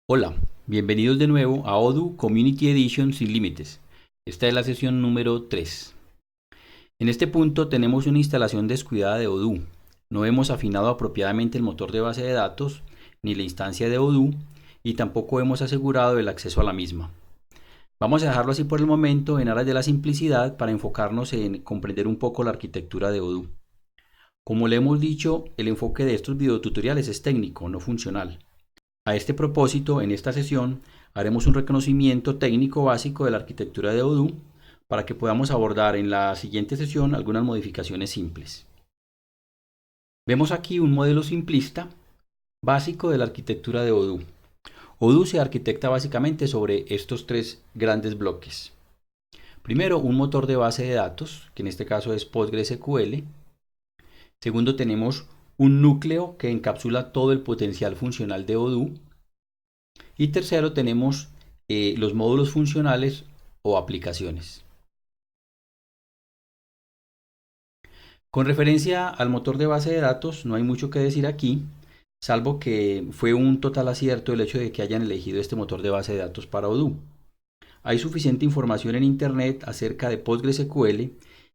Hola, bienvenidos de nuevo a Odoo Community Edition sin límites. Esta es la sesión número 3. En este punto tenemos una instalación descuidada de Odoo. No hemos afinado apropiadamente el motor de base de datos ni la instancia de Odoo y tampoco hemos asegurado el acceso a la misma. Vamos a dejarlo así por el momento en aras de la simplicidad para enfocarnos en comprender un poco la arquitectura de Odoo. Como le hemos dicho, el enfoque de estos videotutoriales es técnico, no funcional. A este propósito, en esta sesión haremos un reconocimiento técnico básico de la arquitectura de Odoo para que podamos abordar en la siguiente sesión algunas modificaciones simples. Vemos aquí un modelo simplista básico de la arquitectura de Odoo. Odoo se arquitecta básicamente sobre estos tres grandes bloques. Primero, un motor de base de datos, que en este caso es PostgreSQL. Segundo, tenemos un núcleo que encapsula todo el potencial funcional de Odoo. Y tercero, tenemos los módulos funcionales o aplicaciones. Con referencia al motor de base de datos, no hay mucho que decir aquí, salvo que fue un total acierto el hecho de que hayan elegido este motor de base de datos para Odoo. Hay suficiente información en internet acerca de PostgreSQL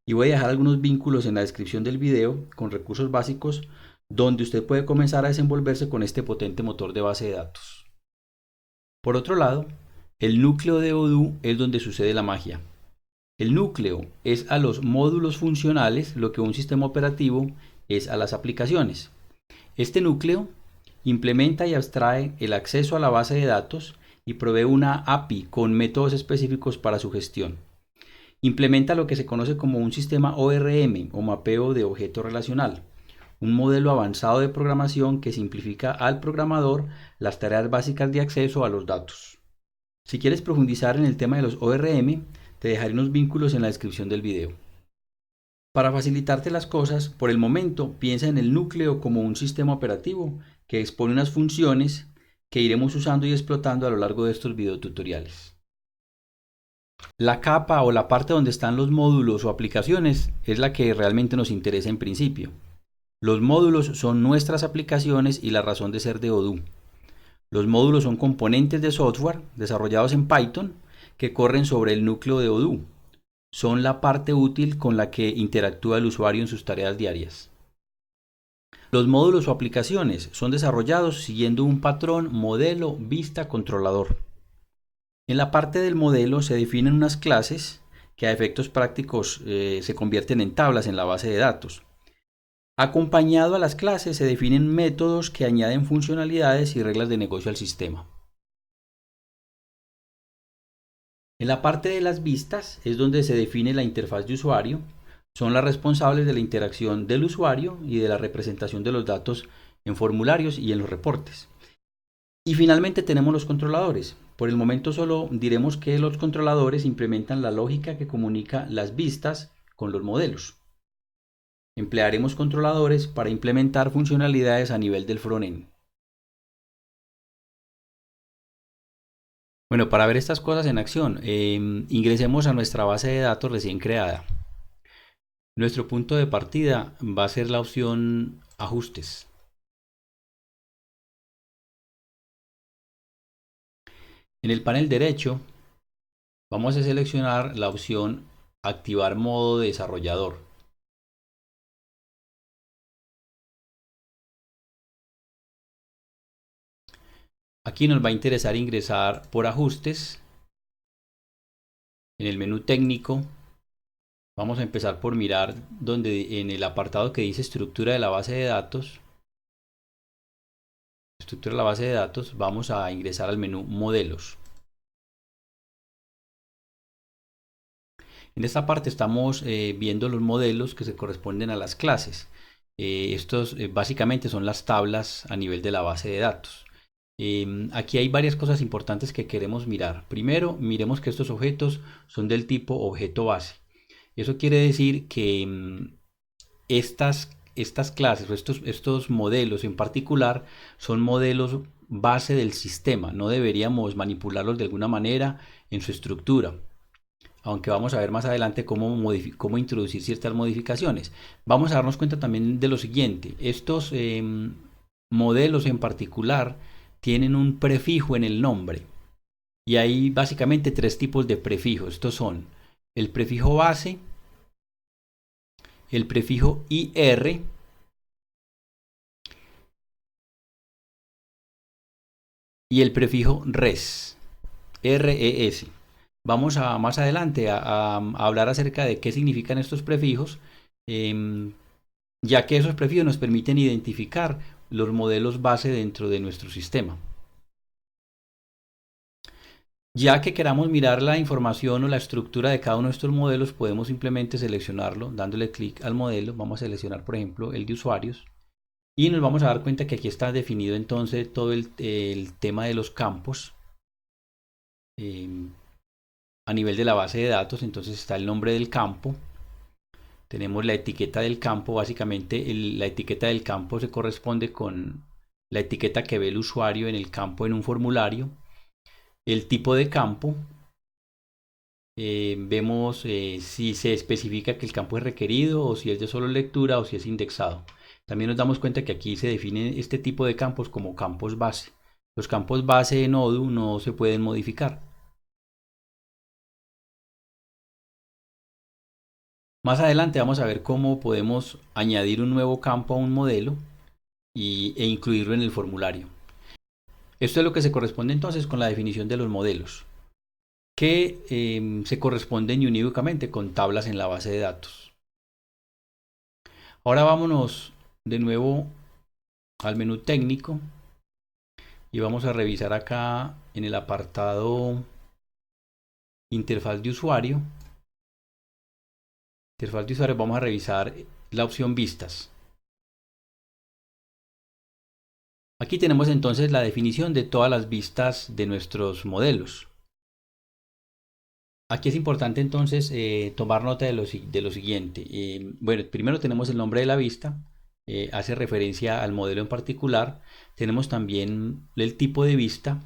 y voy a dejar algunos vínculos en la descripción del video con recursos básicos donde usted puede comenzar a desenvolverse con este potente motor de base de datos. Por otro lado, el núcleo de Odoo es donde sucede la magia. El núcleo es a los módulos funcionales lo que un sistema operativo es a las aplicaciones. Este núcleo implementa y abstrae el acceso a la base de datos y provee una API con métodos específicos para su gestión. Implementa lo que se conoce como un sistema ORM o mapeo de objeto relacional, un modelo avanzado de programación que simplifica al programador las tareas básicas de acceso a los datos. Si quieres profundizar en el tema de los ORM, te dejaré unos vínculos en la descripción del video. Para facilitarte las cosas, por el momento piensa en el núcleo como un sistema operativo que expone unas funciones que iremos usando y explotando a lo largo de estos videotutoriales. La capa o la parte donde están los módulos o aplicaciones es la que realmente nos interesa en principio. Los módulos son nuestras aplicaciones y la razón de ser de Odoo. Los módulos son componentes de software desarrollados en Python que corren sobre el núcleo de Odoo. Son la parte útil con la que interactúa el usuario en sus tareas diarias. Los módulos o aplicaciones son desarrollados siguiendo un patrón modelo vista controlador. En la parte del modelo se definen unas clases que a efectos prácticos se convierten en tablas en la base de datos. Acompañado a las clases se definen métodos que añaden funcionalidades y reglas de negocio al sistema. En la parte de las vistas es donde se define la interfaz de usuario. Son las responsables de la interacción del usuario y de la representación de los datos en formularios y en los reportes. Y finalmente tenemos los controladores. Por el momento solo diremos que los controladores implementan la lógica que comunica las vistas con los modelos. Emplearemos controladores para implementar funcionalidades a nivel del frontend. Bueno, para ver estas cosas en acción, ingresemos a nuestra base de datos recién creada. Nuestro punto de partida va a ser la opción Ajustes. En el panel derecho vamos a seleccionar la opción Activar modo desarrollador. Aquí nos va a interesar ingresar por Ajustes. En el menú técnico vamos a empezar por mirar donde en el apartado que dice Estructura de la base de datos. Estructura de la base de datos, vamos a ingresar al menú Modelos. En esta parte estamos viendo los modelos que se corresponden a las clases. Estos básicamente son las tablas a nivel de la base de datos. Aquí hay varias cosas importantes que queremos mirar. Primero, miremos que estos objetos son del tipo objeto base. Eso quiere decir que estas clases o estos modelos en particular son modelos base del sistema. No deberíamos manipularlos de alguna manera en su estructura, aunque vamos a ver más adelante cómo introducir ciertas modificaciones. Vamos a darnos cuenta también de lo siguiente: estos modelos en particular tienen un prefijo en el nombre. Y hay básicamente tres tipos de prefijos. Estos son el prefijo base, el prefijo IR y el prefijo res, RES. Vamos a más adelante a hablar acerca de qué significan estos prefijos, ya que esos prefijos nos permiten identificar los modelos base dentro de nuestro sistema. Ya que queramos mirar la información o la estructura de cada uno de estos modelos, podemos simplemente seleccionarlo dándole clic al modelo. Vamos a seleccionar, por ejemplo, el de usuarios. Y nos vamos a dar cuenta que aquí está definido entonces todo el tema de los campos a nivel de la base de datos. Entonces está el nombre del campo. Tenemos la etiqueta del campo. Básicamente la etiqueta del campo se corresponde con la etiqueta que ve el usuario en el campo en un formulario. El tipo de campo. Vemos si se especifica que el campo es requerido o si es de solo lectura o si es indexado. También nos damos cuenta que aquí se define este tipo de campos como campos base. Los campos base en Odoo no se pueden modificar. Más adelante vamos a ver cómo podemos añadir un nuevo campo a un modelo e incluirlo en el formulario. Esto es lo que se corresponde entonces con la definición de los modelos, que se corresponden unídicamente con tablas en la base de datos. Ahora vámonos de nuevo al menú técnico y vamos a revisar acá en el apartado interfaz de usuario. Interfaz de usuario, vamos a revisar la opción vistas. Aquí tenemos entonces la definición de todas las vistas de nuestros modelos. Aquí es importante entonces tomar nota de lo siguiente. Bueno, primero tenemos el nombre de la vista, hace referencia al modelo en particular. Tenemos también el tipo de vista.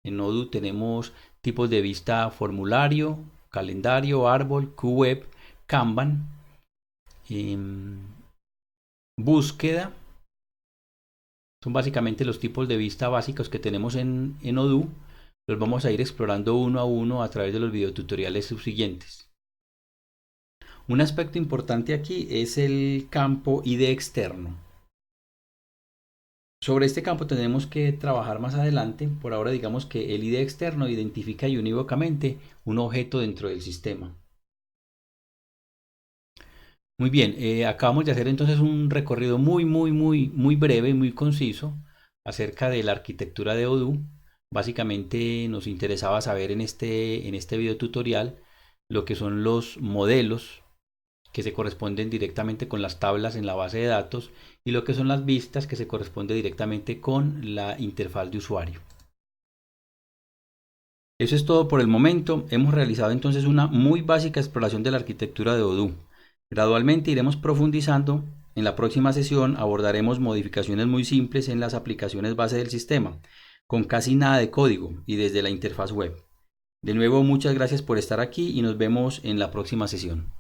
En Odoo tenemos tipos de vista: formulario, calendario, árbol, QWeb, Kanban, búsqueda. Son básicamente los tipos de vista básicos que tenemos en Odoo. Los vamos a ir explorando uno a uno a través de los videotutoriales subsiguientes. Un aspecto importante aquí es el campo ID externo. Sobre este campo tenemos que trabajar más adelante. Por ahora digamos que el ID externo identifica unívocamente un objeto dentro del sistema. Muy bien, acabamos de hacer entonces un recorrido muy breve y muy conciso acerca de la arquitectura de Odoo. Básicamente nos interesaba saber en este video tutorial lo que son los modelos que se corresponden directamente con las tablas en la base de datos y lo que son las vistas que se corresponde directamente con la interfaz de usuario. Eso es todo por el momento. Hemos realizado entonces una muy básica exploración de la arquitectura de Odoo. Gradualmente iremos profundizando. En la próxima sesión abordaremos modificaciones muy simples en las aplicaciones base del sistema, con casi nada de código y desde la interfaz web. De nuevo, muchas gracias por estar aquí y nos vemos en la próxima sesión.